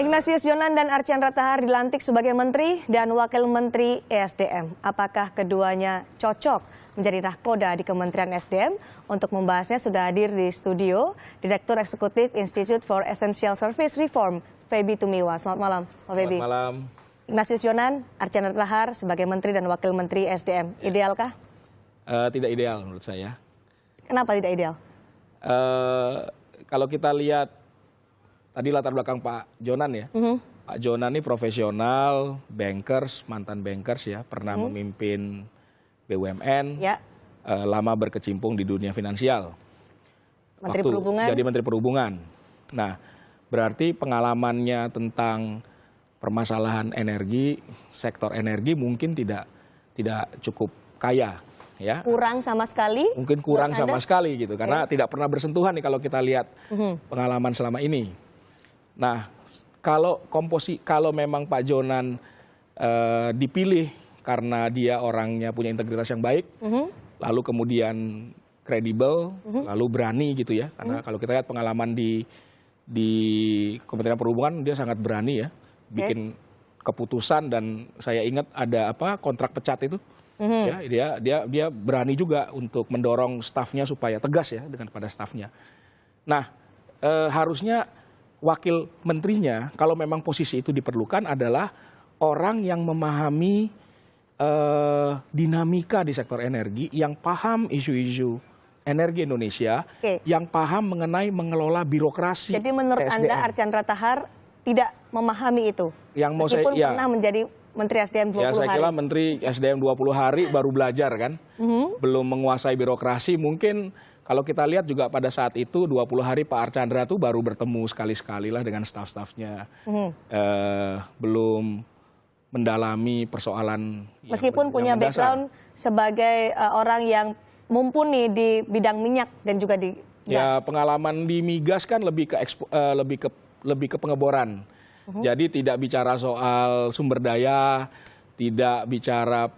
Ignatius Jonan dan Archandra Thakar dilantik sebagai Menteri dan Wakil Menteri ESDM. Apakah keduanya cocok menjadi nahkoda di Kementerian SDM? Untuk membahasnya sudah hadir di studio Direktur Eksekutif Institute for Essential Service Reform, Feby Tumiwa. Selamat malam, Pak Feby. Selamat malam. Ignatius Jonan, Archandra Thakar sebagai Menteri dan Wakil Menteri SDM. Idealkah? Tidak ideal menurut saya. Kenapa tidak ideal? Kalau kita lihat tadi latar belakang Pak Jonan ya. Pak Jonan ini profesional, bankers, mantan bankers ya, pernah memimpin BUMN, lama berkecimpung di dunia finansial. Menteri Perhubungan. Jadi Menteri Perhubungan. Nah, berarti pengalamannya tentang permasalahan energi, sektor energi mungkin tidak cukup kaya. Ya. Kurang sama sekali? Mungkin kurang sama sekali gitu, karena tidak pernah bersentuhan nih kalau kita lihat pengalaman selama ini. Nah, kalau memang Pak Jonan dipilih karena dia orangnya punya integritas yang baik, lalu kemudian kredibel, lalu berani gitu ya, karena kalau kita lihat pengalaman di Kementerian Perhubungan dia sangat berani ya, bikin keputusan dan saya ingat ada kontrak pecat itu. Ya, dia berani juga untuk mendorong stafnya supaya tegas ya pada stafnya. Nah, harusnya wakil menterinya kalau memang posisi itu diperlukan adalah orang yang memahami dinamika di sektor energi, yang paham isu-isu energi Indonesia, yang paham mengenai mengelola birokrasi. Jadi menurut SDM. Anda Archandra Thakar tidak memahami itu? Meskipun pernah menjadi Menteri SDM 20 hari. Saya kira Menteri SDM 20 hari baru belajar kan, belum menguasai birokrasi. Mungkin kalau kita lihat juga pada saat itu 20 hari Pak Archandra tuh baru bertemu sekali-sekali lah dengan staf-stafnya. Belum mendalami persoalan. Meskipun punya background sebagai orang yang mumpuni di bidang minyak dan juga di gas. Ya, pengalaman di migas kan lebih ke pengeboran. Jadi tidak bicara soal sumber daya, tidak bicara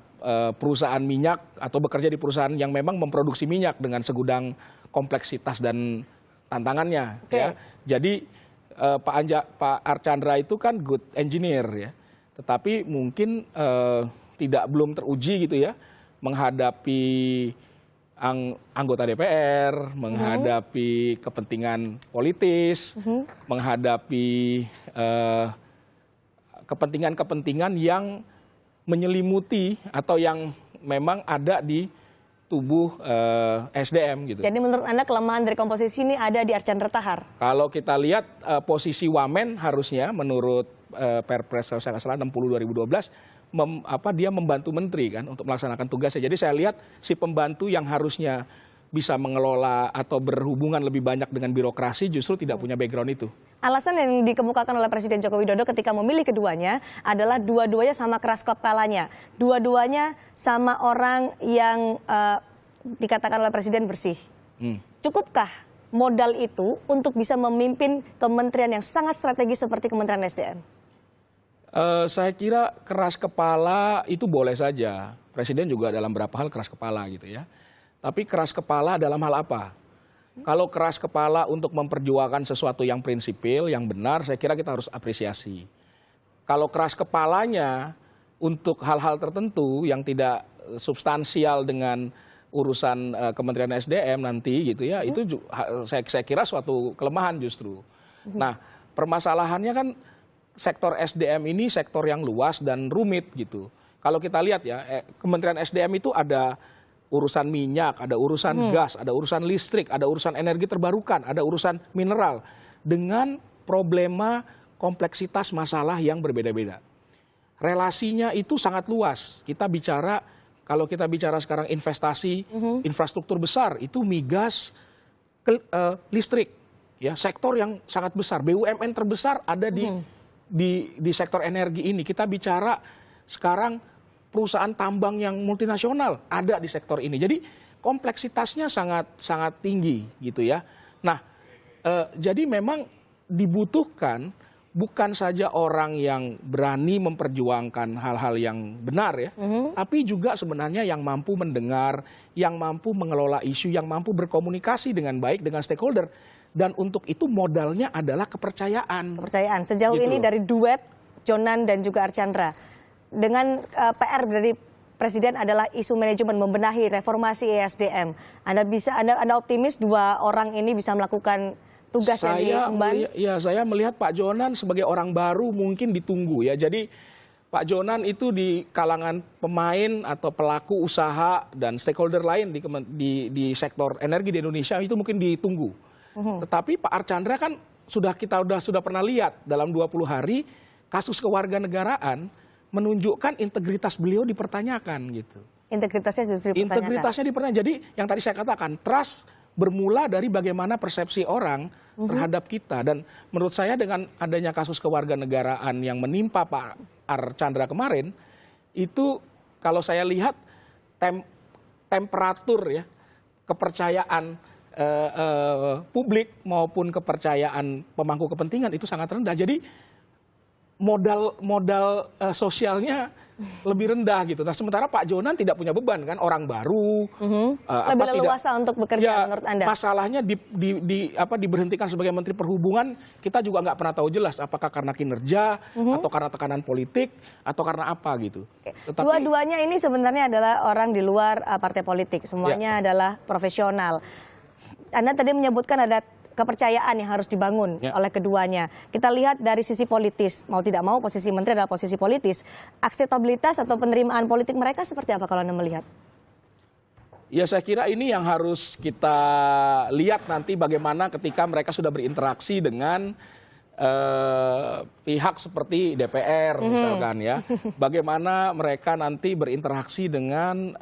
perusahaan minyak atau bekerja di perusahaan yang memang memproduksi minyak dengan segudang kompleksitas dan tantangannya. Ya. Jadi Pak Archandra itu kan good engineer ya, tetapi mungkin belum teruji gitu ya menghadapi anggota DPR, menghadapi kepentingan politis, menghadapi kepentingan-kepentingan yang menyelimuti atau yang memang ada di tubuh SDM gitu. Jadi menurut Anda kelemahan dari komposisi ini ada di Archandra Thakar? Kalau kita lihat posisi Wamen harusnya menurut Perpres 60/2012 dia membantu menteri kan untuk melaksanakan tugasnya. Jadi saya lihat si pembantu yang harusnya bisa mengelola atau berhubungan lebih banyak dengan birokrasi justru tidak punya background itu. Alasan yang dikemukakan oleh Presiden Joko Widodo ketika memilih keduanya adalah dua-duanya sama keras kepalanya. Dua-duanya sama orang yang dikatakan oleh Presiden bersih. Cukupkah modal itu untuk bisa memimpin kementerian yang sangat strategis seperti Kementerian SDM? Saya kira keras kepala itu boleh saja. Presiden juga dalam beberapa hal keras kepala gitu ya. Tapi keras kepala dalam hal apa? Kalau keras kepala untuk memperjuangkan sesuatu yang prinsipil, yang benar, saya kira kita harus apresiasi. Kalau keras kepalanya untuk hal-hal tertentu yang tidak substansial dengan urusan Kementerian SDM nanti gitu ya, itu saya kira suatu kelemahan justru. Nah, permasalahannya kan sektor SDM ini sektor yang luas dan rumit gitu. Kalau kita lihat ya, Kementerian SDM itu ada urusan minyak, ada urusan gas, ada urusan listrik, ada urusan energi terbarukan, ada urusan mineral. Dengan problema kompleksitas masalah yang berbeda-beda. Relasinya itu sangat luas. Kalau kita bicara sekarang investasi, infrastruktur besar, itu migas, listrik. Ya, sektor yang sangat besar. BUMN terbesar ada di sektor energi ini. Kita bicara sekarang perusahaan tambang yang multinasional ada di sektor ini. Jadi kompleksitasnya sangat tinggi gitu ya. Nah, jadi memang dibutuhkan bukan saja orang yang berani memperjuangkan hal-hal yang benar ya, tapi juga sebenarnya yang mampu mendengar, yang mampu mengelola isu, yang mampu berkomunikasi dengan baik dengan stakeholder. Dan untuk itu modalnya adalah kepercayaan. Kepercayaan. Sejauh Gitu ini loh. dari duet Jonan dan juga Archandra, dengan PR dari Presiden adalah isu manajemen, membenahi reformasi ESDM. Anda optimis dua orang ini bisa melakukan tugas yang diemban? Saya melihat Pak Jonan sebagai orang baru mungkin ditunggu ya. Jadi Pak Jonan itu di kalangan pemain atau pelaku usaha dan stakeholder lain di sektor energi di Indonesia itu mungkin ditunggu. Tetapi Pak Archandra kan kita sudah pernah lihat dalam 20 hari kasus kewarganegaraan menunjukkan integritas beliau dipertanyakan gitu. Integritasnya justru dipertanyakan. Integritasnya dipertanyakan. Jadi yang tadi saya katakan, trust bermula dari bagaimana persepsi orang terhadap kita. Dan menurut saya dengan adanya kasus kewarganegaraan yang menimpa Pak Archandra kemarin, itu kalau saya lihat temperatur ya kepercayaan publik maupun kepercayaan pemangku kepentingan itu sangat rendah. Jadi modal sosialnya lebih rendah gitu. Nah sementara Pak Jonan tidak punya beban kan, orang baru. Lebih leluasa untuk bekerja menurut Anda? Masalahnya diberhentikan sebagai Menteri Perhubungan, kita juga nggak pernah tahu jelas apakah karena kinerja atau karena tekanan politik atau karena apa gitu. Tetapi dua-duanya ini sebenarnya adalah orang di luar partai politik, semuanya adalah profesional. Anda tadi menyebutkan ada kepercayaan yang harus dibangun oleh keduanya. Kita lihat dari sisi politis, mau tidak mau posisi menteri adalah posisi politis. Akseptabilitas atau penerimaan politik mereka seperti apa kalau Anda melihat? Ya saya kira ini yang harus kita lihat nanti bagaimana ketika mereka sudah berinteraksi dengan pihak seperti DPR misalkan ya. Bagaimana mereka nanti berinteraksi dengan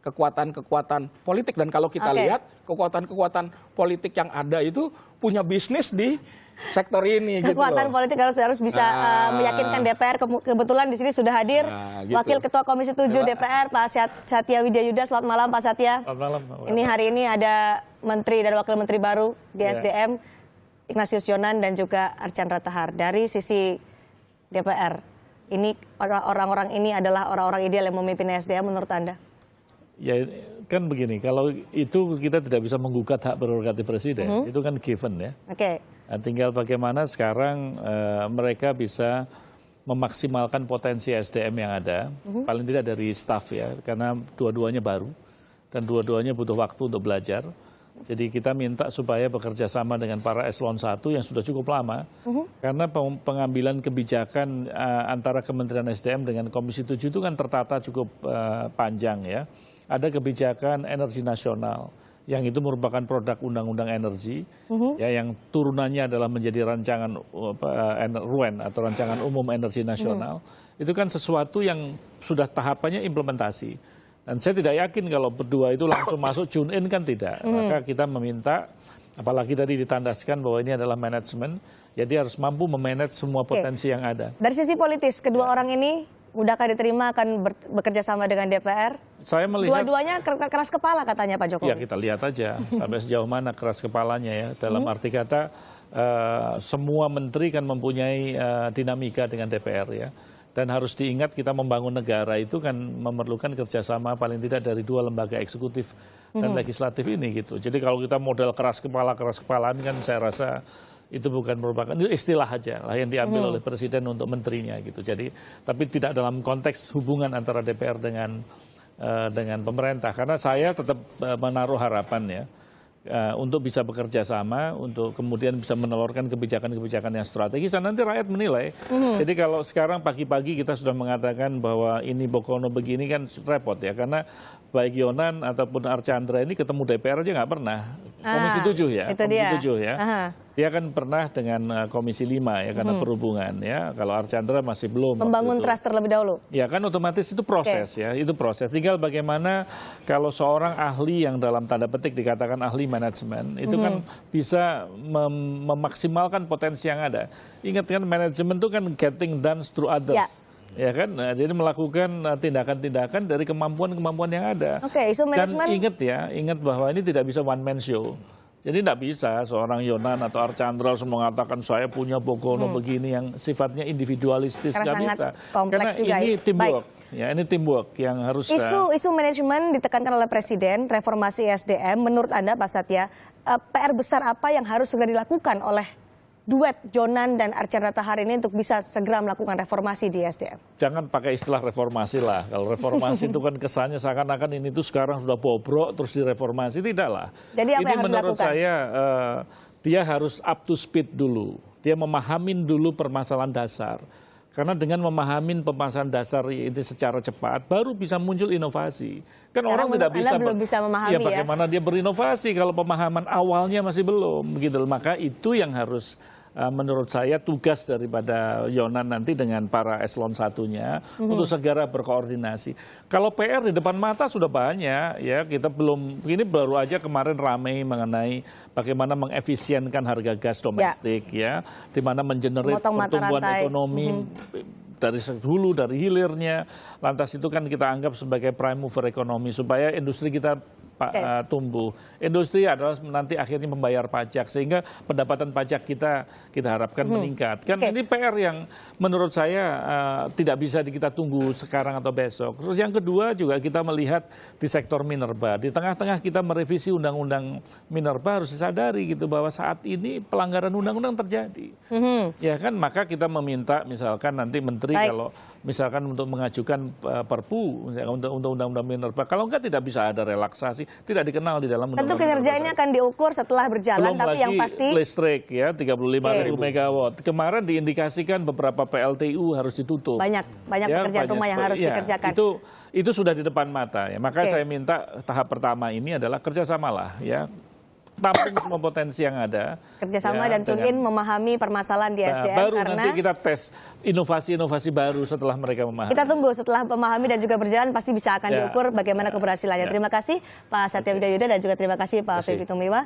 kekuatan-kekuatan politik. Dan kalau kita lihat kekuatan-kekuatan politik yang ada itu punya bisnis di sektor ini. Kekuatan gitu politik harus bisa meyakinkan DPR. Kebetulan di sini sudah hadir gitu. Wakil Ketua Komisi 7 DPR Pak Satya Widayuda. Selamat malam Pak Satya. Selamat malam. Ini hari ini ada Menteri dan Wakil Menteri baru di SDM, Ignatius Jonan dan juga Archandra Thakar. Dari sisi DPR, ini orang-orang ini adalah orang-orang ideal yang memimpin SDM menurut Anda? Ya kan begini, kalau itu kita tidak bisa menggugat hak prerogatif presiden, itu kan given ya. Nah, tinggal bagaimana sekarang mereka bisa memaksimalkan potensi SDM yang ada, paling tidak dari staff ya, karena dua-duanya baru dan dua-duanya butuh waktu untuk belajar. Jadi kita minta supaya bekerja sama dengan para eselon 1 yang sudah cukup lama, karena pengambilan kebijakan antara Kementerian SDM dengan Komisi 7 itu kan tertata cukup panjang ya. Ada kebijakan energi nasional yang itu merupakan produk undang-undang energi ya, yang turunannya adalah menjadi rancangan RUEN atau rancangan umum energi nasional. Itu kan sesuatu yang sudah tahapannya implementasi. Dan saya tidak yakin kalau berdua itu langsung masuk tune in, kan tidak. Maka kita meminta, apalagi tadi ditandaskan bahwa ini adalah manajemen, jadi harus mampu memanage semua potensi yang ada. Dari sisi politis, kedua orang ini mudahkah diterima akan bekerja sama dengan DPR? Saya melihat dua-duanya keras kepala katanya Pak Jokowi. Ya kita lihat aja sampai sejauh mana keras kepalanya ya. Dalam arti kata semua menteri kan mempunyai dinamika dengan DPR ya. Dan harus diingat kita membangun negara itu kan memerlukan kerjasama paling tidak dari dua lembaga eksekutif dan legislatif ini gitu. Jadi kalau kita model keras kepalaan kan saya rasa itu bukan merupakan, itu istilah aja lah yang diambil oleh presiden untuk menterinya gitu. Jadi tapi tidak dalam konteks hubungan antara DPR dengan pemerintah. Karena saya tetap menaruh harapan ya untuk bisa bekerja sama, untuk kemudian bisa menelurkan kebijakan-kebijakan yang strategis, dan nanti rakyat menilai. Jadi kalau sekarang pagi-pagi kita sudah mengatakan bahwa ini Bokono begini kan repot ya, karena baik Jonan ataupun Archandra ini ketemu DPR aja nggak pernah. Komisi 7 ya, Komisi 7 ya. Dia kan pernah dengan Komisi 5 ya, karena perhubungan ya. Kalau Archandra masih belum. Membangun trust terlebih dahulu. Ya kan otomatis itu proses ya, itu proses. Tinggal bagaimana kalau seorang ahli yang dalam tanda petik dikatakan ahli manajemen, itu kan bisa memaksimalkan potensi yang ada. Ingat kan manajemen itu kan getting done through others. Ya kan, nah, jadi melakukan tindakan-tindakan dari kemampuan-kemampuan yang ada. Isu manajemen. Dan ingat bahwa ini tidak bisa one man show. Jadi tidak bisa seorang Jonan atau Archandra mengatakan saya punya Bokono begini yang sifatnya individualistis, nggak bisa. Karena ini teamwork, ya ini teamwork yang harus. Isu manajemen ditekankan oleh Presiden, reformasi SDM. Menurut Anda Pak Satya, PR besar apa yang harus segera dilakukan oleh duet Jonan dan Archandra Thakar ini untuk bisa segera melakukan reformasi di SDM? Jangan pakai istilah reformasi lah. Kalau reformasi itu kan kesannya seakan-akan ini tuh sekarang sudah bobrok terus direformasi. Tidak lah. Jadi apa ini yang harus menurut dilakukan? saya dia harus up to speed dulu. Dia memahamin dulu permasalahan dasar. Karena dengan memahamin permasalahan dasar ini secara cepat, baru bisa muncul inovasi. Kan Sekarang orang tidak Anda bisa, belum bisa memahami ya bagaimana dia berinovasi kalau pemahaman awalnya masih belum, begitu. Maka itu yang harus menurut saya tugas daripada Yonan nanti dengan para eselon satunya untuk segera berkoordinasi. Kalau PR di depan mata sudah banyak, ya kita belum, ini baru aja kemarin ramai mengenai bagaimana mengefisienkan harga gas domestik, ya, di mana mengenerate pertumbuhan ekonomi dari hulu, dari hilirnya. Lantas itu kan kita anggap sebagai prime mover ekonomi supaya industri kita tumbuh. Industri adalah nanti akhirnya membayar pajak sehingga pendapatan pajak kita harapkan meningkat. Kan ini PR yang menurut saya tidak bisa kita tunggu sekarang atau besok. Terus yang kedua juga kita melihat di sektor minerba. Di tengah-tengah kita merevisi undang-undang minerba harus disadari gitu bahwa saat ini pelanggaran undang-undang terjadi. Ya kan, maka kita meminta misalkan nanti menteri kalau misalkan untuk mengajukan perpu untuk undang-undang minerba, kalau enggak tidak bisa ada relaksasi, tidak dikenal di dalam undang-undang. Tentu kinerja ini akan diukur setelah berjalan, belum tapi lagi yang pasti listrik ya 35.000 megawatt. Kemarin diindikasikan beberapa PLTU harus ditutup. Banyak pekerjaan rumah yang harus dikerjakan. Itu sudah di depan mata ya. Maka saya minta tahap pertama ini adalah kerjasamalah ya. Tampung semua potensi yang ada. Kerjasama dan tune-in memahami permasalahan di SDM. Baru karena nanti kita tes inovasi-inovasi baru setelah mereka memahami. Kita tunggu setelah memahami dan juga berjalan pasti bisa akan diukur bagaimana keberhasilannya. Terima kasih Pak Satya Widayuda dan juga terima kasih Pak Febi Tumiwa.